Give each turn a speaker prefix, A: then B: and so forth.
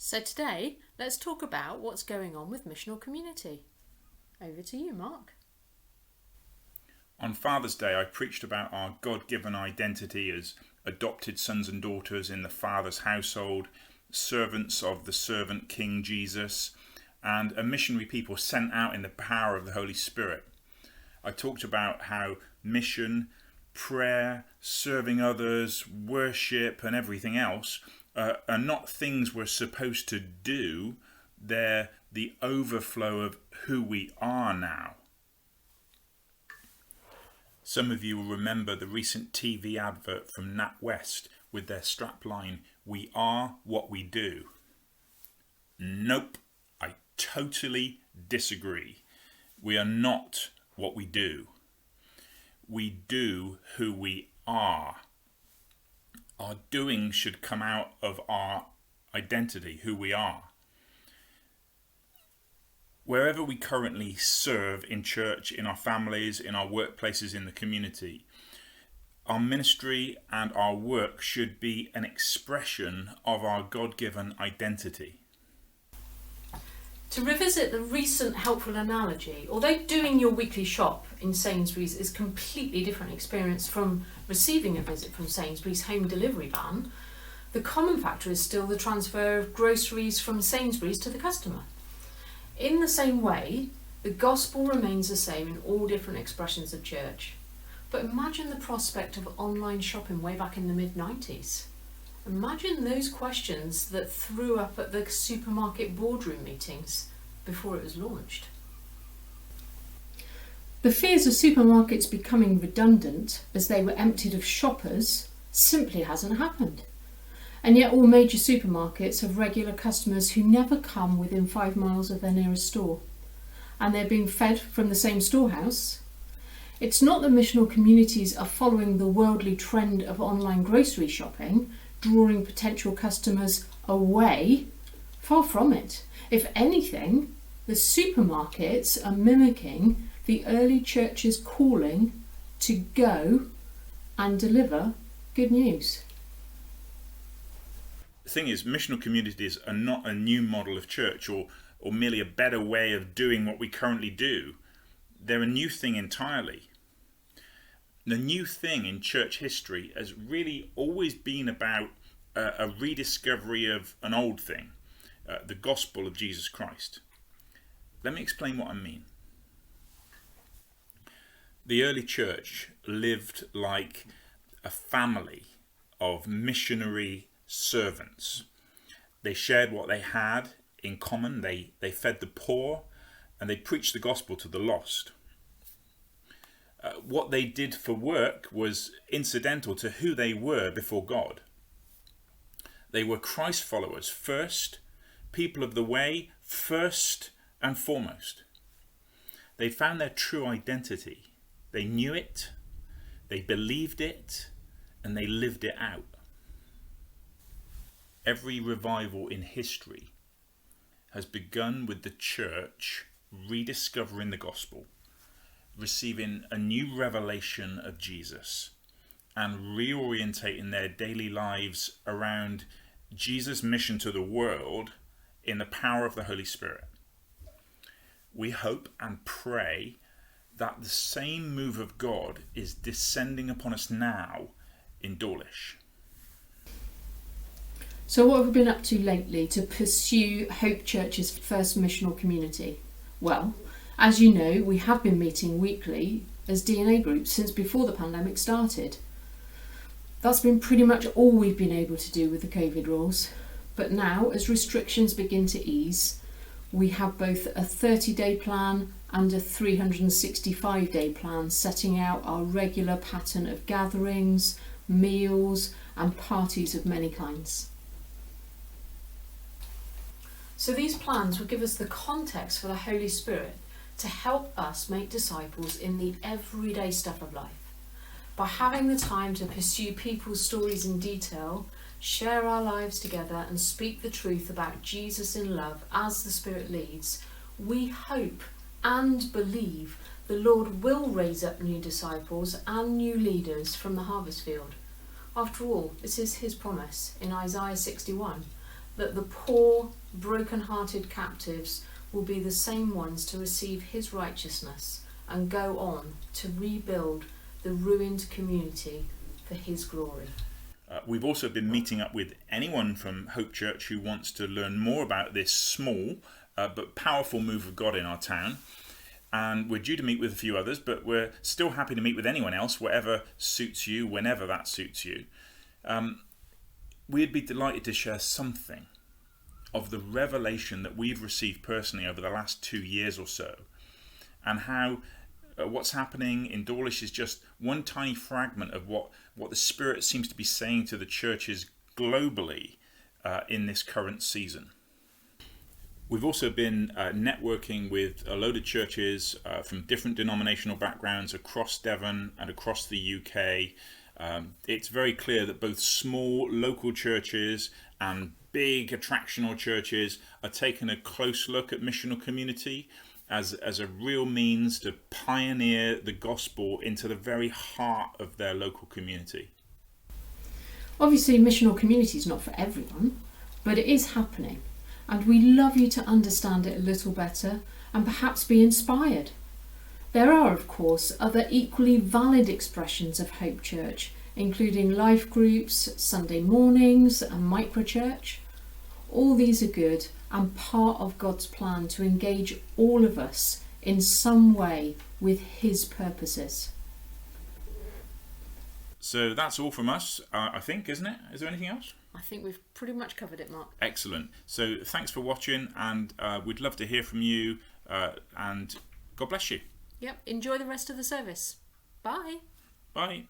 A: So today, let's talk about what's going on with Missional Community. Over to you, Mark.
B: On Father's Day, I preached about our God-given identity as adopted sons and daughters in the Father's household, servants of the servant King Jesus, and a missionary people sent out in the power of the Holy Spirit. I talked about how mission, prayer, serving others, worship, and everything else are not things we're supposed to do. They're the overflow of who we are now. Some of you will remember the recent TV advert from NatWest with their strapline, "We are what we do." Nope, I totally disagree. We are not what we do. We do who we are. Our doing should come out of our identity, who we are. Wherever we currently serve in church, in our families, in our workplaces, in the community, our ministry and our work should be an expression of our God-given identity.
A: To revisit the recent helpful analogy, although doing your weekly shop in Sainsbury's is a completely different experience from receiving a visit from Sainsbury's home delivery van, the common factor is still the transfer of groceries from Sainsbury's to the customer. In the same way, the gospel remains the same in all different expressions of church. But imagine the prospect of online shopping way back in the mid-90s. Imagine those questions that threw up at the supermarket boardroom meetings before it was launched. The fears of supermarkets becoming redundant as they were emptied of shoppers simply hasn't happened. And yet all major supermarkets have regular customers who never come within 5 miles of their nearest store. And they're being fed from the same storehouse. It's not that missional communities are following the worldly trend of online grocery shopping, drawing potential customers away. Far from it. If anything, the supermarkets are mimicking the early church's calling to go and deliver good news.
B: The thing is, missional communities are not a new model of church or merely a better way of doing what we currently do. They're a new thing entirely. The new thing in church history has really always been about a rediscovery of an old thing, the gospel of Jesus Christ. Let me explain what I mean. The early church lived like a family of missionary servants. They shared what they had in common. They fed the poor and they preached the gospel to the lost. What they did for work was incidental to who they were before God. They were Christ followers first, people of the way first and foremost. They found their true identity. They knew it, they believed it, and they lived it out. Every revival in history has begun with the church rediscovering the gospel, receiving a new revelation of Jesus, and reorientating their daily lives around Jesus' mission to the world in the power of the Holy Spirit. We hope and pray that the same move of God is descending upon us now in Dawlish.
A: So what have we been up to lately to pursue Hope Church's first missional community? Well, as you know, we have been meeting weekly as DNA groups since before the pandemic started. That's been pretty much all we've been able to do with the COVID rules. But now, as restrictions begin to ease, we have both a 30-day plan and a 365-day plan setting out our regular pattern of gatherings, meals, and parties of many kinds. So these plans will give us the context for the Holy Spirit to help us make disciples in the everyday stuff of life. By having the time to pursue people's stories in detail, share our lives together and speak the truth about Jesus in love as the Spirit leads, we hope and believe the Lord will raise up new disciples and new leaders from the harvest field. After all, this is his promise in Isaiah 61. that the poor, broken-hearted captives will be the same ones to receive his righteousness and go on to rebuild the ruined community for his glory.
B: We've also been meeting up with anyone from Hope Church who wants to learn more about this small but powerful move of God in our town. And we're due to meet with a few others, but we're still happy to meet with anyone else, whatever suits you, whenever that suits you. We'd be delighted to share something of the revelation that we've received personally over the last 2 years or so, and how what's happening in Dawlish is just one tiny fragment of what the Spirit seems to be saying to the churches globally in this current season. We've also been networking with a load of churches from different denominational backgrounds across Devon and across the UK. It's very clear that both small local churches and big attractional churches are taking a close look at missional community as a real means to pioneer the gospel into the very heart of their local community.
A: Obviously, missional community is not for everyone, but it is happening, and we love you to understand it a little better and perhaps be inspired. There are, of course, other equally valid expressions of Hope Church, including life groups, Sunday mornings, and microchurch. All these are good and part of God's plan to engage all of us in some way with his purposes.
B: So that's all from us, I think, isn't it? Is there anything else?
A: I think we've pretty much covered it, Mark.
B: Excellent. So thanks for watching, and we'd love to hear from you, and God bless you.
A: Yep, enjoy the rest of the service. Bye.
B: Bye.